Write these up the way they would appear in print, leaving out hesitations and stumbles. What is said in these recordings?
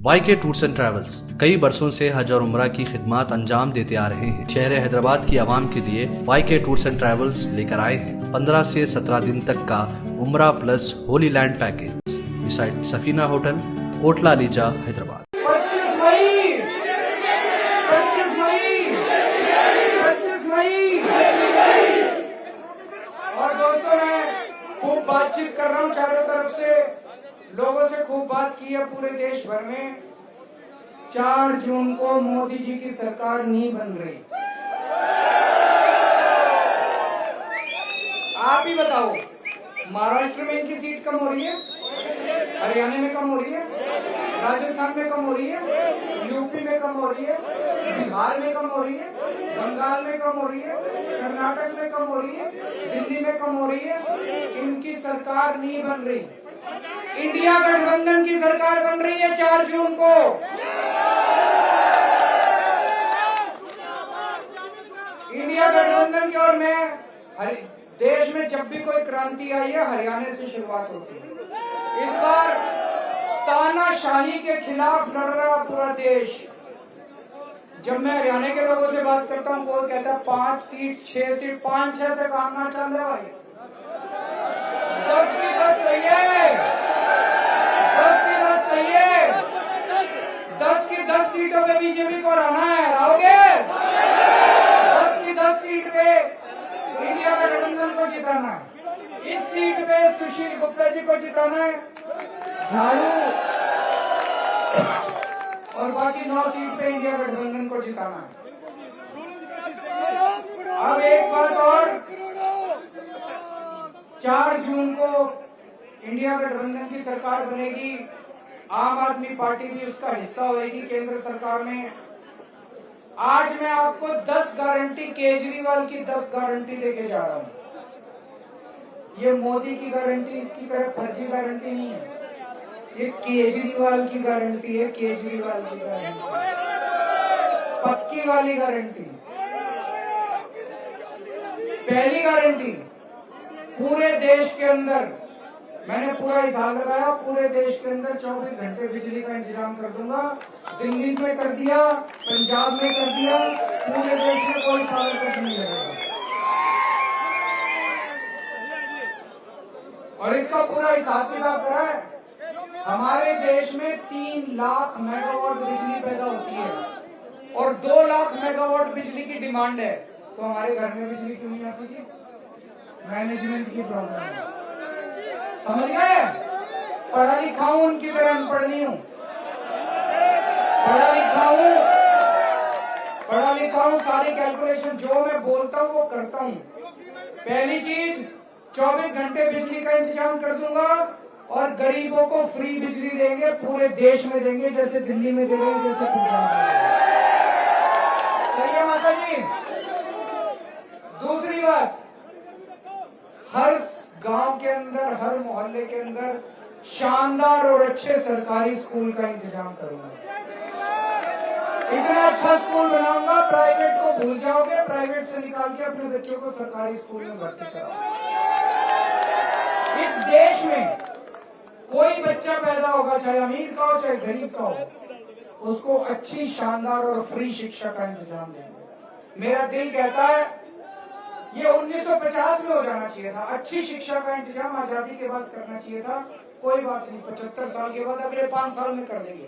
YK tours and travels कई बरसों से हज और उम्रा की खिदमत अंजाम देते आ रहे हैं। शहर हैदराबाद की आवाम के लिए YK टूर्स एंड ट्रैवल्स लेकर आए हैं 15 से 17 दिन तक का उम्रा plus Holi land package beside Safina hotel, Kotla ELISA, Hyderabad. 25 मई और दोस्तों, मैं खूब बातचीत कर रहा हूँ चारों तरफ से, लोगों से खूब बात की है पूरे देश भर में। 4 जून को मोदी जी की सरकार नहीं बन रही। आप ही बताओ, महाराष्ट्र में इनकी सीट कम हो रही है, हरियाणा में कम हो रही है, राजस्थान में कम हो रही है, यूपी में कम हो रही है, बिहार में कम हो रही है, बंगाल में कम हो रही है, कर्नाटक में कम हो रही है, दिल्ली में कम हो रही है। इनकी सरकार नहीं बन रही। इंडिया गठबंधन की सरकार बन रही है 4 जून को। इंडिया गठबंधन की। और मैं देश में जब भी कोई क्रांति आई है, हरियाणा से शुरुआत होती है। इस बार तानाशाही के खिलाफ लड़ रहा पूरा देश। जब मैं हरियाणा के लोगों से बात करता हूँ, कोई कहता है 5 सीट 6 सीट, 5-6 से काम ना चल रहा भाई। 10 की 10 चाहिए, 10 की 10 चाहिए। 10 की 10 सीटों पे बीजेपी को हराना है। हराओगे? 10 की 10 सीट पे इंडिया गठबंधन को जिताना है। इस सीट पे सुशील गुप्ता जी को जिताना है, झाड़ू और बाकी 9 सीट पे इंडिया गठबंधन को जिताना है। अब एक बात और, 4 जून को इंडिया गठबंधन की सरकार बनेगी। आम आदमी पार्टी भी उसका हिस्सा होगी केंद्र सरकार में। आज मैं आपको 10 गारंटी, केजरीवाल की 10 गारंटी देके जा रहा हूं। ये मोदी की गारंटी की तरह फर्जी गारंटी नहीं है, ये केजरीवाल की गारंटी है। केजरीवाल की गारंटी, पक्की वाली गारंटी। पहली गारंटी, पूरे देश के अंदर, मैंने पूरा हिसाब लगाया, पूरे देश के अंदर 24 घंटे बिजली का इंतजाम कर दूंगा। दिल्ली में कर दिया, पंजाब में कर दिया, पूरे देश में कोई पावर कट नहीं लगेगा। और इसका पूरा हिसाब किताब करा है। हमारे देश में 3 लाख मेगावाट बिजली पैदा होती है और 2 लाख मेगावाट बिजली की डिमांड है। तो हमारे घर में बिजली क्यों नहीं आती थी? मैनेजमेंट की प्रॉब्लम है। समझ गए? पढ़ा लिखा हूं, उनकी तरह अनपढ़ नहीं हूं। पढ़ा लिखा हूं, सारी कैलकुलेशन जो मैं बोलता हूं वो करता हूं। पहली चीज, 24 घंटे बिजली का इंतजाम कर दूंगा और गरीबों को फ्री बिजली देंगे, पूरे देश में देंगे, जैसे दिल्ली में दे रहे हैं, जैसे पंजाब में दे रहे हैं। सही है माता जी? दूसरी बात, हर गांव के अंदर, हर मोहल्ले के अंदर शानदार और अच्छे सरकारी स्कूल का इंतजाम करूंगा। इतना अच्छा स्कूल बनाऊंगा, प्राइवेट को भूल जाओगे, प्राइवेट से निकाल के अपने बच्चों को सरकारी स्कूल में भर्ती कराओ। इस देश में कोई बच्चा पैदा होगा, चाहे अमीर का हो चाहे गरीब का हो, उसको अच्छी, शानदार और फ्री शिक्षा का इंतजाम देंगे। मेरा दिल कहता है ये 1950 में हो जाना चाहिए था। अच्छी शिक्षा का इंतजाम आजादी के बाद करना चाहिए था। कोई बात नहीं, 75 साल के बाद अगले 5 साल में कर देंगे।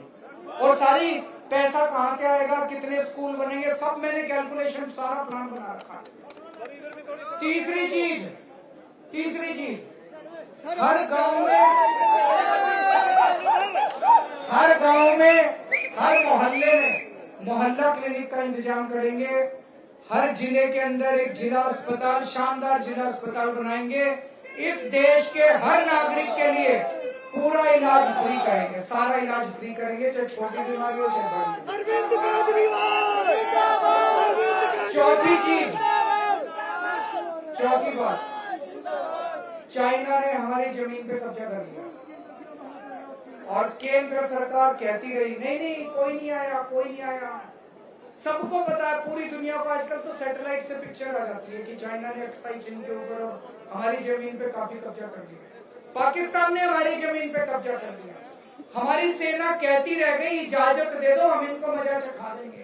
और सारी पैसा कहाँ से आएगा, कितने स्कूल बनेंगे, सब मैंने कैलकुलेशन, सारा प्लान बना रखा है। तीसरी चीज, हर गांव में, हर मोहल्ले में मोहल्ला क्लिनिक का इंतजाम करेंगे। हर जिले के अंदर एक जिला अस्पताल, शानदार जिला अस्पताल बनाएंगे। इस देश के हर नागरिक के लिए पूरा इलाज फ्री करेंगे, सारा इलाज फ्री करेंगे, चाहे छोटी बीमारी हो चाहे बड़ी। चौथी बात, चाइना ने हमारी जमीन पे कब्जा कर लिया और केंद्र सरकार कहती रही नहीं कोई नहीं आया। सबको पता है, पूरी दुनिया को आजकल तो सैटेलाइट से पिक्चर आ जाती है कि चाइना ने अक्साई चीन के ऊपर हमारी जमीन पे काफी कब्जा कर लिया। पाकिस्तान ने हमारी जमीन पे कब्जा कर लिया। हमारी सेना कहती रह गई इजाजत दे दो, हम इनको मजा चखा देंगे।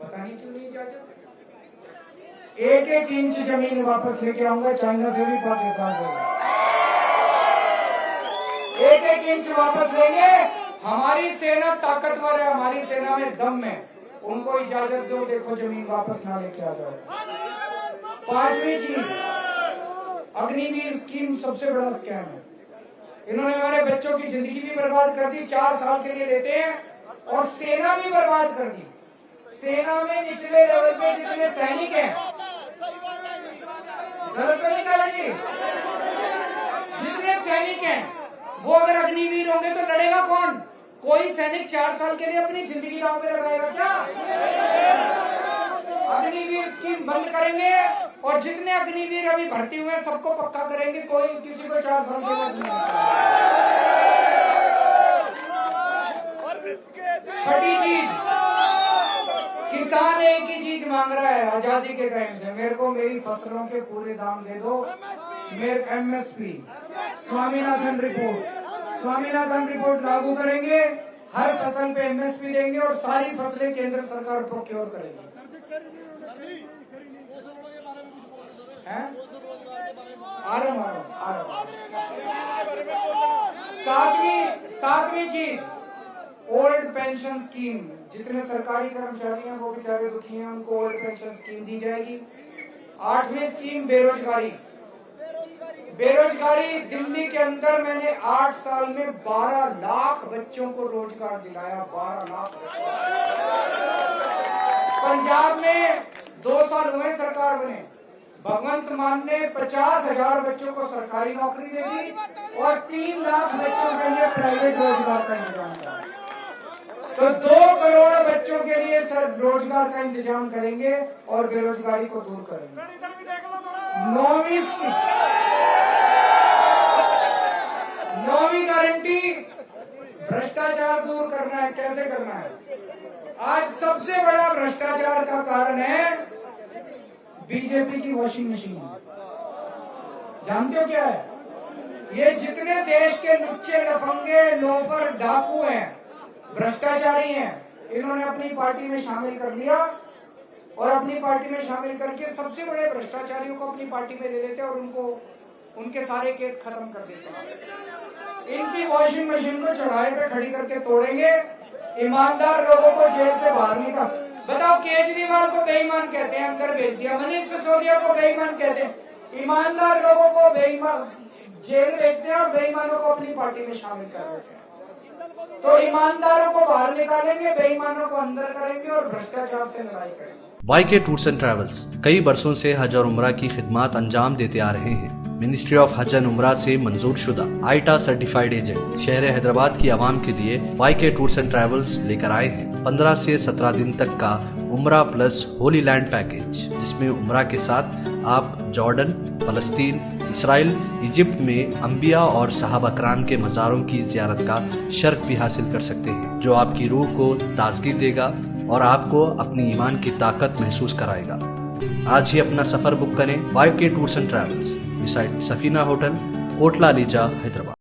पता नहीं क्यों नहीं इजाजत। एक एक इंच जमीन वापस लेके आऊंगा, चाइना से भी, पाकिस्तान से भी। एक एक इंच वापस लेंगे। हमारी सेना ताकतवर है, हमारी सेना में दम है। उनको इजाजत दो, देखो जमीन वापस ना लेके आ जाए। पांचवी चीज, अग्निवीर स्कीम सबसे बड़ा स्कैम है। इन्होंने हमारे बच्चों की जिंदगी भी बर्बाद कर दी, 4 साल के लिए लेते हैं, और सेना भी बर्बाद कर दी। सेना में निचले लेवल पे जितने सैनिक हैं, गलत तो नहीं कहा जी, जितने सैनिक हैं वो अगर अग्निवीर होंगे तो लड़ेगा कौन? कोई सैनिक 4 साल के लिए अपनी जिंदगी दांव पे लगाएगा क्या? अग्निवीर स्कीम बंद करेंगे, और जितने अग्निवीर अभी भर्ती हुए हैं सबको पक्का करेंगे, कोई किसी को 4 साल के लिए नहीं। छठी चीज, किसान एक ही चीज मांग रहा है आजादी के टाइम से, मेरे को मेरी फसलों के पूरे दाम दे दो, मेरे MSP, स्वामीनाथन रिपोर्ट लागू करेंगे, हर फसल पे MSP देंगे और सारी फसलें केंद्र सरकार प्रोक्योर करेगी। सातवीं चीज, ओल्ड पेंशन स्कीम, जितने सरकारी कर्मचारी हैं वो बेचारे दुखी हैं, उनको ओल्ड पेंशन स्कीम दी जाएगी। 8वीं स्कीम, बेरोजगारी। दिल्ली के अंदर मैंने 8 साल में 12 लाख बच्चों को रोजगार दिलाया, 12 लाख बच्चों। पंजाब में 2 साल हुए सरकार बने, भगवंत मान ने 50,000 बच्चों को सरकारी नौकरी दे दी और 3 लाख बच्चों के लिए प्राइवेट रोजगार का इंतजाम किया। तो 2 करोड़ बच्चों के लिए सर रोजगार का इंतजाम करेंगे और बेरोजगारी को दूर करेंगे। 9वीं गारंटी, भ्रष्टाचार दूर करना है। कैसे करना है? आज सबसे बड़ा भ्रष्टाचार का कारण है बीजेपी की वॉशिंग मशीन। जानते हो क्या है? ये जितने देश के लुच्चे, लफंगे, लोफर, डाकू हैं, भ्रष्टाचारी हैं, इन्होंने अपनी पार्टी में शामिल कर लिया, और अपनी पार्टी में शामिल करके सबसे बड़े भ्रष्टाचारियों को अपनी पार्टी में ले लेते और उनके सारे केस खत्म कर देते हैं। इनकी वॉशिंग मशीन को चौराहे पे खड़ी करके तोड़ेंगे, ईमानदार लोगों को जेल से बाहर निकाल। बताओ, केजरीवाल को बेईमान कहते हैं, अंदर भेज दिया। मनीष सिसोदिया को बेईमान कहते हैं, ईमानदार लोगों को बेईमान जेल भेजते हैं और बेईमानों को अपनी पार्टी में शामिल कर देते हैं। तो ईमानदारों को बाहर निकालेंगे, बेईमानों को अंदर करेंगे और भ्रष्टाचार से लड़ाई करेंगे। YK टूर्स एंड ट्रैवल्स कई बरसों से हज और उम्रा की खिदमत अंजाम देते आ रहे हैं। मिनिस्ट्री ऑफ हज एंड उम्रा से मंजूर शुदा आईटा सर्टिफाइड एजेंट शहर हैदराबाद की आवाम के लिए YK टूर्स एंड ट्रैवल्स लेकर आए हैं 15 से 17 दिन तक का उम्रा प्लस होली लैंड पैकेज, जिसमें उम्रा के साथ आप जॉर्डन, फलस्तीन, इसराइल, इजिप्ट में अंबिया और सहाबा कराम के मज़ारों की ज़ियारत का शर्फ भी हासिल कर सकते हैं, जो आपकी रूह को ताजगी देगा और आपको अपनी ईमान की ताकत महसूस कराएगा। आज ही अपना सफर बुक करें YK tours and travels, beside Safina hotel, Kotla Lisa, Hyderabad.